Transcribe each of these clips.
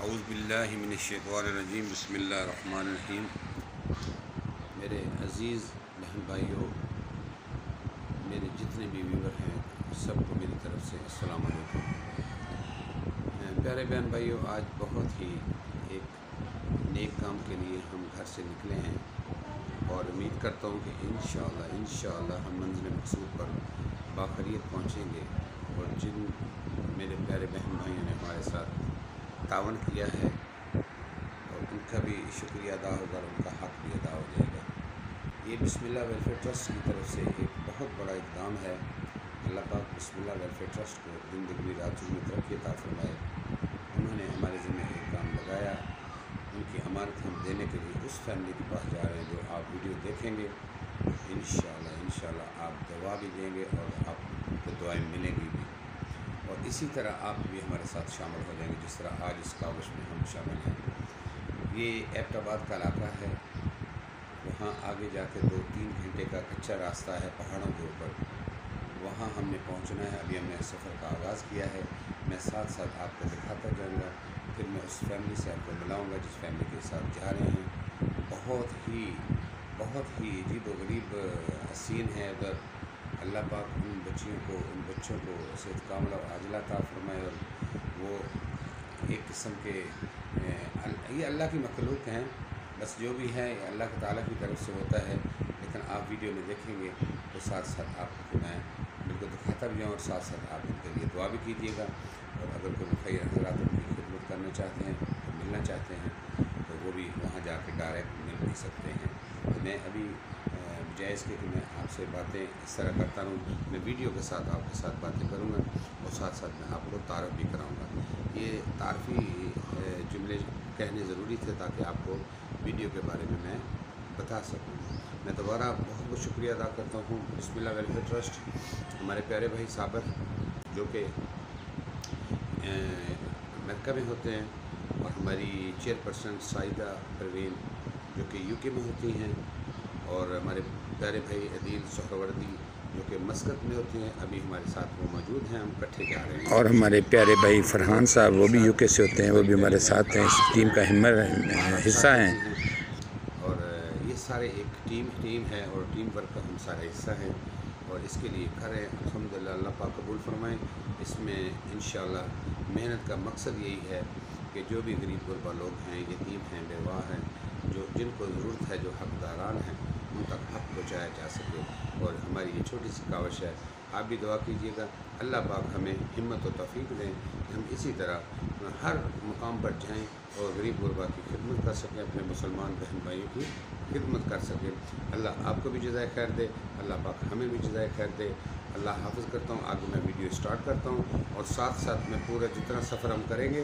اعوذ باللہ من الشیطان الرجیم بسم اللہ الرحمن الرحیم۔ میرے عزیز بہن بھائیوں، میرے جتنے بھی ویور ہیں سب کو میری طرف سے السلام علیکم۔ پیارے بہن بھائیوں، آج بہت ہی ایک نیک کام کے لیے ہم گھر سے نکلے ہیں اور امید کرتا ہوں کہ انشاءاللہ ہم منزل مقصود پر باخیریت پہنچیں گے، اور جن میرے پیارے بہن بھائیوں نے ہمارے ساتھ تعاون کیا ہے اور ان کا بھی شکریہ ادا ہوگا اور ان کا حق بھی ادا ہو جائے گا۔ یہ بسم اللہ ویلفیئر ٹرسٹ کی طرف سے ایک بہت بڑا اقدام ہے۔ اللہ پاک بسم اللہ ویلفیئر ٹرسٹ کو زندگی راتوں میں ترقی عطا فرمائے۔ انہوں نے ہمارے ذمہ ایک کام لگایا، ان کی امانت ہم دینے کے لیے اس فیملی کے پاس جا رہے ہیں جو آپ ویڈیو دیکھیں گے۔ انشاءاللہ آپ دعا بھی دیں گے اور آپ کو دعائیں ملیں گی بھی، اور اسی طرح آپ بھی ہمارے ساتھ شامل ہو جائیں گے جس طرح آج اس کاوش میں ہم شامل ہیں۔ یہ ایبٹ آباد کا علاقہ ہے، وہاں آگے جا کے 2-3 گھنٹے کا کچا راستہ ہے پہاڑوں کے اوپر، وہاں ہم نے پہنچنا ہے۔ ابھی ہم نے سفر کا آغاز کیا ہے، میں ساتھ ساتھ آپ کو دکھاتا جاؤں گا، پھر میں اس فیملی سے آپ کو ملاؤں گا جس فیملی کے ساتھ جا رہے ہیں۔ بہت ہی عجیب و غریب حسین ہے ادھر۔ اللہ پاک ان بچوں کو صحت کاملہ و عاجلہ عطا فرمائے، اور وہ ایک قسم کے یہ اللہ کی مخلوق ہیں، بس جو بھی ہے یہ اللہ تعالیٰ کی طرف سے ہوتا ہے، لیکن آپ ویڈیو میں دیکھیں گے تو ساتھ ساتھ آپ کو میں بالکل دکھاتا بھی جاؤں، اور ساتھ ساتھ آپ ان کے لیے دعا بھی کیجیے گا، اور اگر کوئی مخیر حضرات ان کی خدمت کرنا چاہتے ہیں، ملنا چاہتے ہیں تو وہ بھی وہاں جا کے ڈائریکٹ مل بھی سکتے ہیں۔ تو میں ابھی جائز کے کہ میں آپ سے باتیں اس طرح کرتا ہوں، میں ویڈیو کے ساتھ آپ کے ساتھ باتیں کروں گا، اور ساتھ ساتھ میں آپ کو تعارف بھی کراؤں گا۔ یہ تعارفی جملے کہنے ضروری تھے تاکہ آپ کو ویڈیو کے بارے میں بتا سکوں۔ میں دوبارہ بہت بہت شکریہ ادا کرتا ہوں بسم اللہ ویلفیئر ٹرسٹ، ہمارے پیارے بھائی صابر جو کہ امریکہ میں ہوتے ہیں، اور ہماری چیئرپرسن سعیدہ پروین جو کہ UK میں ہوتی ہیں، اور ہمارے پیارے بھائی عدیل سہروردی جو کہ مسقط میں ہوتے ہیں، ابھی ہمارے ساتھ وہ موجود ہیں، ہم اکٹھے جا رہے ہیں۔ اور ہمارے پیارے بھائی فرحان صاحب وہ بھی UK سے ہوتے ہیں، وہ بھی ہمارے ساتھ ہیں، اس ٹیم کا حصہ ہیں۔ اور یہ سارے ایک ٹیم ہے، اور ٹیم ورک کا ہم سارے حصہ ہیں، اور اس کے لیے کر رہے ہیں۔ الحمدللہ اللہ پاک قبول فرمائیں۔ اس میں انشاءاللہ محنت کا مقصد یہی ہے کہ جو بھی غریب غربا لوگ ہیں، یتیم ہیں، بیوہ ہیں، جن کو ضرورت ہے، جو حقداران ہیں، ان تک حق پہنچایا جا سکے، اور ہماری یہ چھوٹی سی کاوش ہے۔ آپ بھی دعا کیجیے گا، اللہ پاک ہمیں ہمت و توفیق دیں کہ ہم اسی طرح ہر مقام پر جائیں اور غریب غربا کی خدمت کر سکیں، اپنے مسلمان بہن بھائیوں کی خدمت کر سکیں۔ اللہ آپ کو بھی جزائے خیر دے، اللہ پاک ہمیں بھی جزائے خیر دے۔ اللہ حافظ کرتا ہوں۔ آگے میں ویڈیو سٹارٹ کرتا ہوں، اور ساتھ ساتھ میں پورا جتنا سفر ہم کریں گے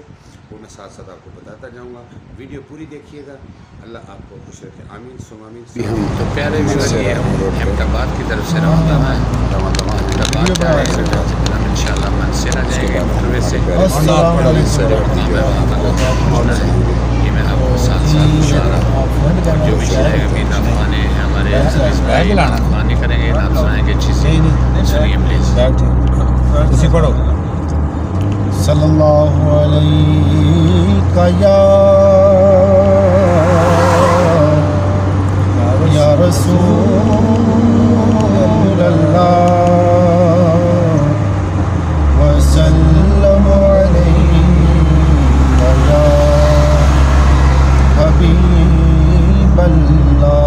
وہ میں ساتھ ساتھ آپ کو بتاتا جاؤں گا۔ ویڈیو پوری دیکھیے گا، اللہ آپ کو خوش رکھے، آمین ثم آمین۔ ہم تو پیارے بھی احمد آباد کی طرف سے روانہ ہیں، ہم انشاءاللہ منصر آ جائیں گے موٹروے سے، یہ میں آپ کو ساتھ ساتھ بتا رہا ہوں۔ اور جو بھی چلے گا بھی نافانے ہیں ہمارے عزیز بھائی، نافانے کریں گے، نام سنائیں گے اچھی سی، سنیے پلیز۔ اسی پڑھو۔ صلی اللہ علیہ یا رسول اللہ وسلم علیہ یا حبیب اللہ۔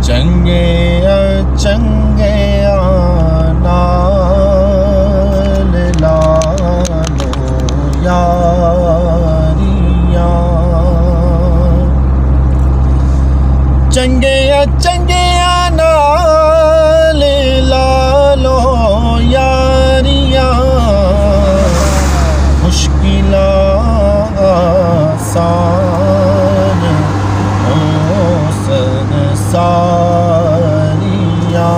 چنگے نال لالو یاریاں، چنگے نال لالو یاریاں، مشکلات آسان حسن ساریاں،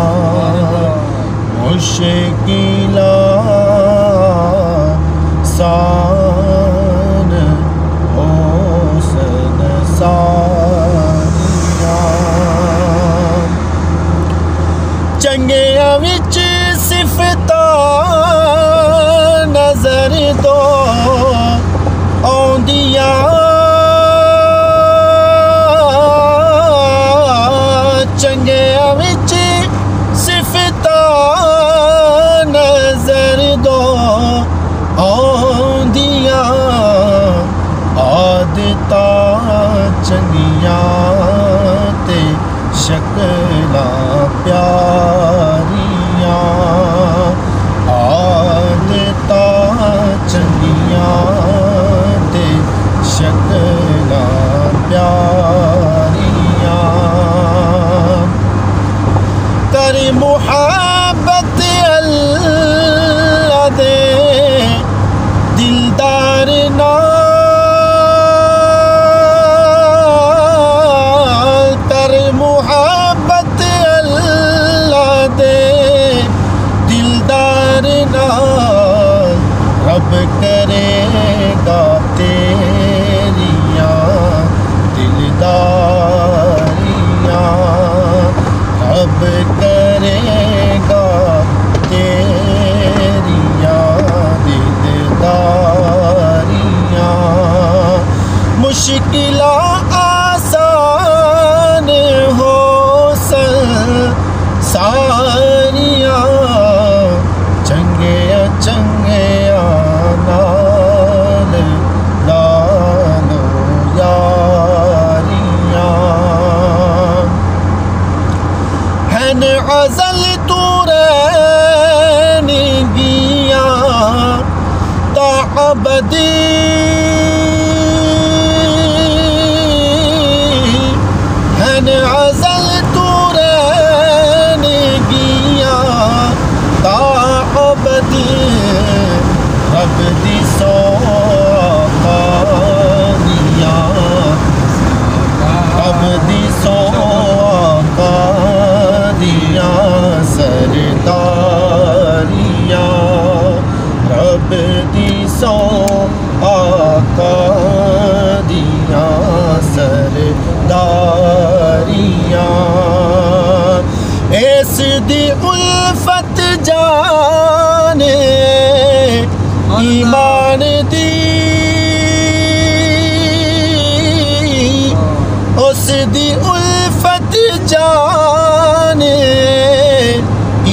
مشکلات آسان حسن ساریاں، چنگیاں وچ صفتاں رب کرے گا تیریاں دلداریاں، رب کرے گا تیریاں دلداریاں، مشکلات آسان ہو ساریاں، چنگیا چنگیا نال لالو یاریاں، ہن غزل تو رہن گیاں تا ابدی، ہن غزل تو رہن گیاں تا ابدی، رب دی سوکاریاں، رب دی سوکاریاں سرداریاں، رب دی سوکاریاں سرداریاں، اس دی الفت جانے ایمان دی، اس دی الفت جانے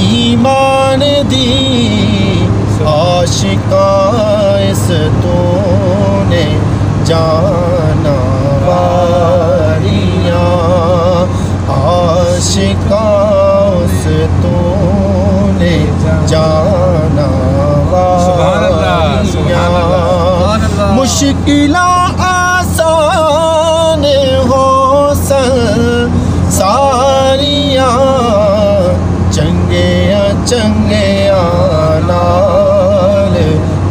ایمان دی، عاشقاں اس تو نے جانا واریاں، عاشقاں اس تو نے جانا واریاں، مشکلات آسان ہو ساریاں، چنگیا چنگیا نال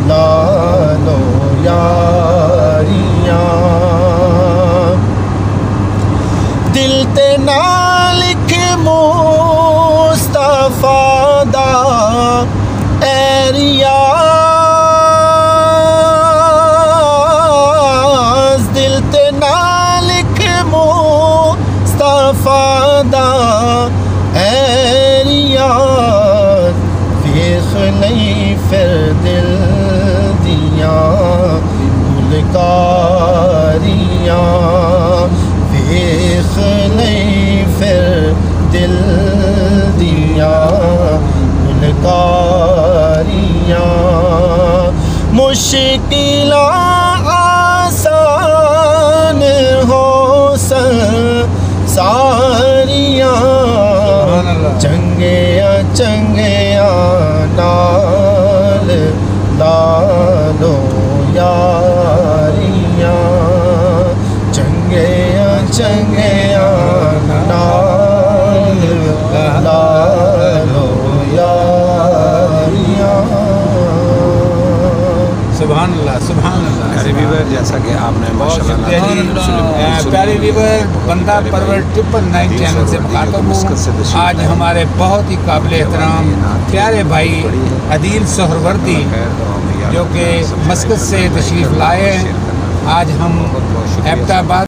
لالو یاریاں، دل تے نال لکھ مصطفیٰ دا اے ریاض، دل تے نال لکھ مصطفیٰ دا اے ریاض، ویکھ لئی پھر دل دیاں گلکاریاں، ویکھ لئی پھر دل دیاں گلکاریاں، مشکلات آسان ہو ساریاں، چنگیا چنگیا نال لالو یاریاں، چنگیا چنگیا نال لالو یاریاں۔ سبحان اللہ سبحان اللہ۔ پیارے ویور، جیسا کہ آپ نے ماشاءاللہ پیارے ویور، بندہ پرور 999 چینل سے مخاطب ہوں۔ آج ہمارے بہت ہی قابل احترام پیارے بھائی عدیل سہروردی جو کہ مسقط سے تشریف لائے ہیں، آج ہم ایبٹ آباد